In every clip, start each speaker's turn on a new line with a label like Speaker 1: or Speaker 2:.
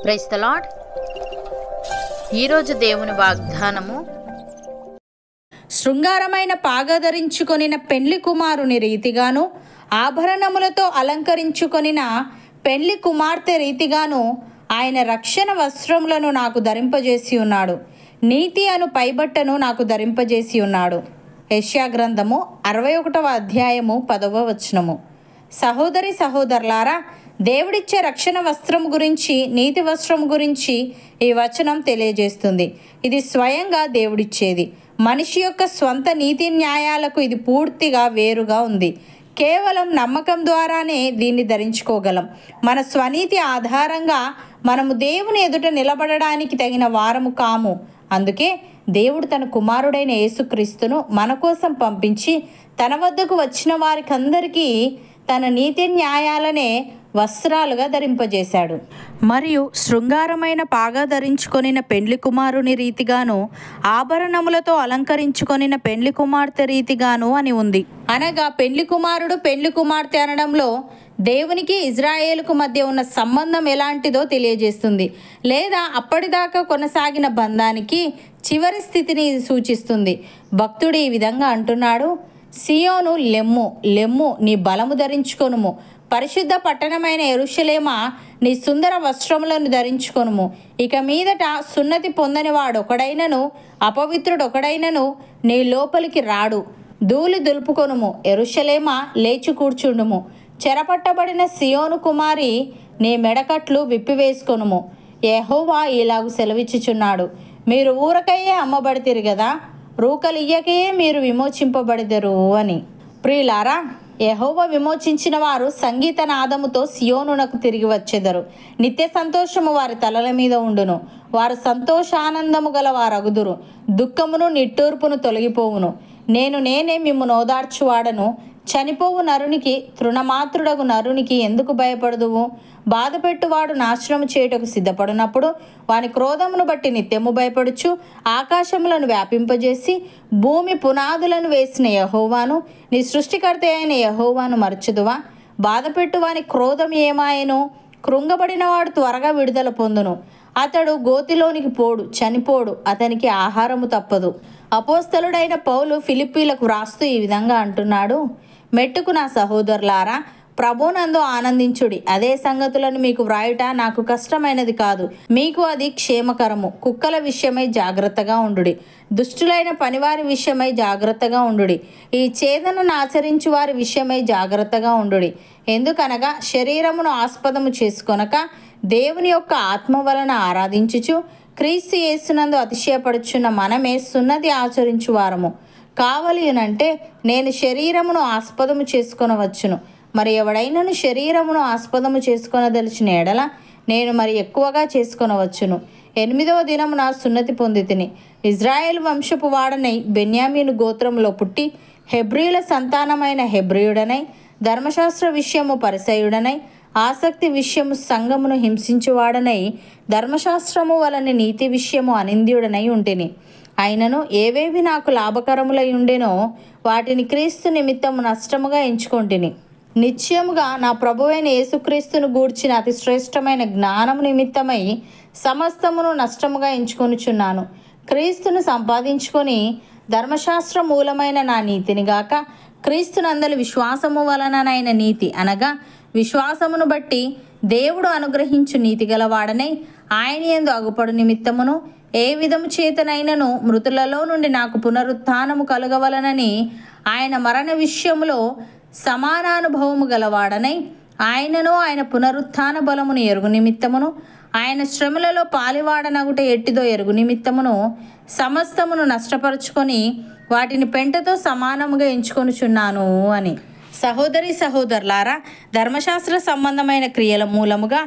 Speaker 1: Praise the lord. ఈరోజు దేవుని వాగ్దానము,
Speaker 2: శృంగారమైన పాగధరించుకొనిన పెండ్లి కుమారుని రీతిగాను, ఆభరణములతో అలంకరించుకొనిన పెండ్లి కుమార్తె రీతిగాను ఆయన రక్షణ వస్త్రములను నాకు ధరింపజేసి ఉన్నాడు. నీతి అను పైబట్టను నాకు ధరింపజేసి ఉన్నాడు. యెషయా గ్రంథము 61వ అధ్యాయము 10వ వచనము. సహోదరి సహోదరులారా, దేవుడిచ్చే రక్షణ వస్త్రం గురించి, నీతి వస్త్రం గురించి ఈ వచనం తెలియజేస్తుంది. ఇది స్వయంగా దేవుడిచ్చేది. మనిషి యొక్క స్వంత నీతి న్యాయాలకు ఇది పూర్తిగా వేరుగా ఉంది. కేవలం నమ్మకం ద్వారానే దీన్ని ధరించుకోగలం. మన స్వనీతి ఆధారంగా మనము దేవుని ఎదుట నిలబడడానికి తగిన వారము కాము. అందుకే దేవుడు తన కుమారుడైన యేసుక్రీస్తును మన కోసం పంపించి తన వద్దకు వచ్చిన వారికందరికీ తన నీతి న్యాయాలనే వస్త్రాలుగా ధరింపజేశాడు. మరియు శృంగారమైన పాగా ధరించుకొనిన పెండ్లి కుమారుని రీతిగాను, ఆభరణములతో అలంకరించుకొనిన పెండ్లి కుమార్తె రీతిగాను అని ఉంది. అనగా పెండ్లి కుమారుడు, పెండ్లి కుమార్తె అనడంలో దేవునికి ఇజ్రాయేలుకు మధ్య ఉన్న సంబంధం ఎలాంటిదో తెలియజేస్తుంది. లేదా అప్పటిదాకా కొనసాగిన బంధానికి చివరి స్థితిని ఇది సూచిస్తుంది. భక్తుడు ఈ విధంగా అంటున్నాడు: సియోను లెమ్ము, లెమ్ము, నీ బలము ధరించుకొనుము. పరిశుద్ధ పట్టణమైన యెరూషలేమా, నీ సుందర వస్త్రములను ధరించుకొనుము. ఇక మీదట సున్నతి పొందని వాడొకడైనను, అపవిత్రుడొకడైనను నీ లోపలికి రాడు. ధూళి దులుపుకొనుము, యెరూషలేమా లేచి కూర్చుండుము. చెరపట్టబడిన సియోను కుమారి, నీ మెడకట్లు విప్పివేసుకొనుము. యెహోవా ఇలాగు సెలవిచ్చుచున్నాడు: మీరు ఊరకయ్యే అమ్మబడితిరి గదా, రూకలియ్యకయే మీరు విమోచింపబడిదరు అని. ప్రియులారా, యెహోవా విమోచించిన వారు సంగీత నాదముతో సియోనునకు తిరిగి వచ్చెదరు. నిత్య సంతోషము వారి తలల మీద ఉండును. వారు సంతోషానందము గల వారగుదురు. దుఃఖమును నిట్టూర్పును తొలగిపోవును. నేనే మిమ్ము నోదార్చువాడను. చనిపోవు నరునికి, తృణమాత్రుడగు నరునికి ఎందుకు భయపడదువు? బాధపెట్టువాడు నాశనము చేయుటకు సిద్ధపడినప్పుడు వాని క్రోధమును బట్టి నిత్యము భయపడుచు ఆకాశములను వ్యాపింపజేసి భూమి పునాదులను వేసిన యెహోవాను, నీ సృష్టికర్త అయిన యెహోవాను మరచుదువా? బాధపెట్టు వాని క్రోధం ఏమాయను? కృంగబడినవాడు త్వరగా విడుదల పొందును. అతడు గోతిలోనికి పోడు, చనిపోడు, అతనికి ఆహారము తప్పదు. అపోస్తలుడైన పౌలు ఫిలిప్పీలకు వ్రాస్తూ ఈ విధంగా అంటున్నాడు: మెట్టుకు నా సహోదరులారా, ప్రభునందు ఆనందించుడి. అదే సంగతులను మీకు వ్రాయుట నాకు కష్టమైనది కాదు. మీకు అది క్షేమకరము. కుక్కల విషయమై జాగ్రత్తగా ఉండుడి. దుష్టులైన పనివారి విషయమై జాగ్రత్తగా ఉండుడి. ఈ ఛేదనను ఆచరించు వారి విషయమై జాగ్రత్తగా ఉండుడి. ఎందుకనగా శరీరమును ఆస్పదము చేసుకొనక దేవుని యొక్క ఆత్మ వలన ఆరాధించుచు క్రీస్తు యేసునందు అతిశయపడుచున్న మనమే సున్నతి ఆచరించు వారము. కావలియునంటే నేను శరీరమును ఆస్పదము చేసుకొనవచ్చును. మరి ఎవడైనను శరీరమును ఆస్పదము చేసుకొనదలిచిన ఎడల నేను మరి ఎక్కువగా చేసుకొనవచ్చును. 8వ దినమున సున్నతి పొందితిని. ఇజ్రాయేల్ వంశపు వాడనై బెన్యామీను గోత్రములో పుట్టి హెబ్రీయుల సంతానమైన హెబ్రీయుడనై, ధర్మశాస్త్ర విషయము పరిసయుడనై, ఆసక్తి విషయము సంఘమును హింసించువాడనై, ధర్మశాస్త్రము వలన నీతి విషయము అనింద్యుడనై ఉంటిని. అయినను ఏవేవి నాకు లాభకరములై ఉండెనో వాటిని క్రీస్తు నిమిత్తము నష్టముగా ఎంచుకొంటిని. నిశ్చయముగా నా ప్రభువైన యేసుక్రీస్తును గూర్చిన అతి శ్రేష్టమైన జ్ఞానము నిమిత్తమై సమస్తమును నష్టముగా ఎంచుకొనుచున్నాను. క్రీస్తును సంపాదించుకొని ధర్మశాస్త్ర మూలమైన నా నీతిని గాక, క్రీస్తునందలి విశ్వాసము వలననైన నీతి, అనగా విశ్వాసమును బట్టి దేవుడు అనుగ్రహించు నీతి గలవాడనై ఆయన యందు అగుపడు నిమిత్తమును ఏ విధము చేతనైనను మృతులలో నుండి నాకు పునరుత్థానము కలుగవలనని ఆయన మరణ విషయములో సమానానుభవము గలవాడనై ఆయనను ఆయన పునరుత్థాన బలమును ఎరుగు నిమిత్తమును ఆయన శ్రమలలో పాలివాడనగుట ఎట్టిదో ఎరుగు నిమిత్తమును సమస్తమును నష్టపరుచుకొని వాటిని పెంటతో సమానముగా ఎంచుకొనుచున్నాను అని. సహోదరి సహోదరులారా, ధర్మశాస్త్ర సంబంధమైన క్రియల మూలముగా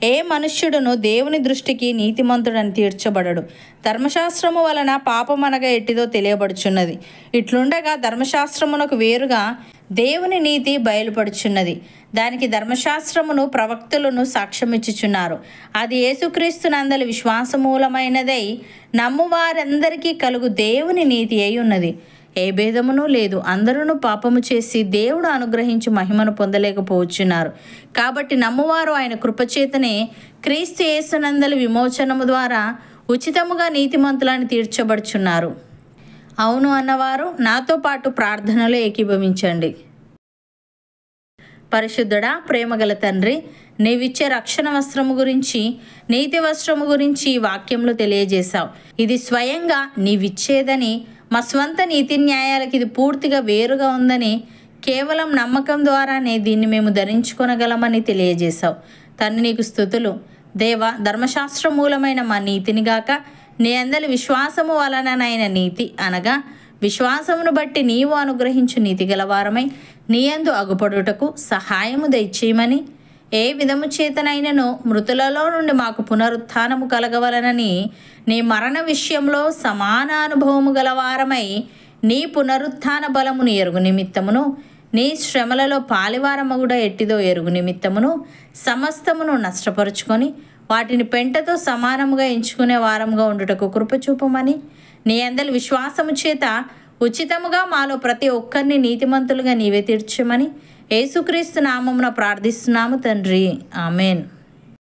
Speaker 2: ఏ మనుష్యుడును దేవుని దృష్టికి నీతిమంతుడని తీర్చబడడు. ధర్మశాస్త్రము వలన పాపమనగా ఎట్టిదో తెలియబడుచున్నది. ఇట్లుండగా ధర్మశాస్త్రమునకు వేరుగా దేవుని నీతి బయలుపడుచున్నది. దానికి ధర్మశాస్త్రమును ప్రవక్తలను సాక్ష్యమిచ్చుచున్నారు. అది యేసుక్రీస్తునందలి విశ్వాసమూలమైనదై నమ్మువారందరికీ కలుగు దేవుని నీతి అయి ఉన్నది. ఏ భేదమునూ లేదు. అందరూ పాపము చేసి దేవుడు అనుగ్రహించి మహిమను పొందలేకపోవచ్చున్నారు. కాబట్టి నమ్మువారు ఆయన కృపచేతనే క్రీస్తు యేసునందలి విమోచనము ద్వారా ఉచితముగా నీతిమంతులను తీర్చబడుచున్నారు. అవును అన్నవారు నాతో పాటు ప్రార్థనలో ఏకీభవించండి. పరిశుద్ధుడా, ప్రేమగల తండ్రి, నీవిచ్చే రక్షణ వస్త్రము గురించి, నీతి వస్త్రము గురించి ఈ వాక్యంలో తెలియజేశావు. ఇది స్వయంగా నీవిచ్చేదని, మా స్వంత నీతి న్యాయాలకు ఇది పూర్తిగా వేరుగా ఉందని, కేవలం నమ్మకం ద్వారానే దీన్ని మేము ధరించుకొనగలమని తెలియజేశావు. తండ్రి, నీకు స్తుతులు. దేవ, ధర్మశాస్త్ర మూలమైన మా నీతిని గాక నీ అందరి విశ్వాసము వలననైన నీతి అనగా విశ్వాసమును బట్టి నీవు అనుగ్రహించు నీతి గలవారమై నీ యందు అగుపడుటకు సహాయము దయచేయమని, ఏ విధము చేతనైనను మృతులలో నుండి మాకు పునరుత్థానము కలగవలనని నీ మరణ విషయంలో సమాన అనుభవము గలవారమై నీ పునరుత్థాన బలమును ఎరుగు నిమిత్తమును, నీ శ్రమలలో పాలివారమగుడ ఎట్టిదో ఎరుగు నిమిత్తమును సమస్తమును నష్టపరుచుకొని వాటిని పెంటతో సమానముగా ఎంచుకునే వారముగా ఉండుటకు కృపచూపమని, నీ అందరి విశ్వాసము చేత ఉచితముగా మాలో ప్రతి ఒక్కరిని నీతిమంతులుగా నీవే తీర్చమని యేసుక్రీస్తు నామమున ప్రార్థిస్తున్నాము తండ్రి. ఆమెన్.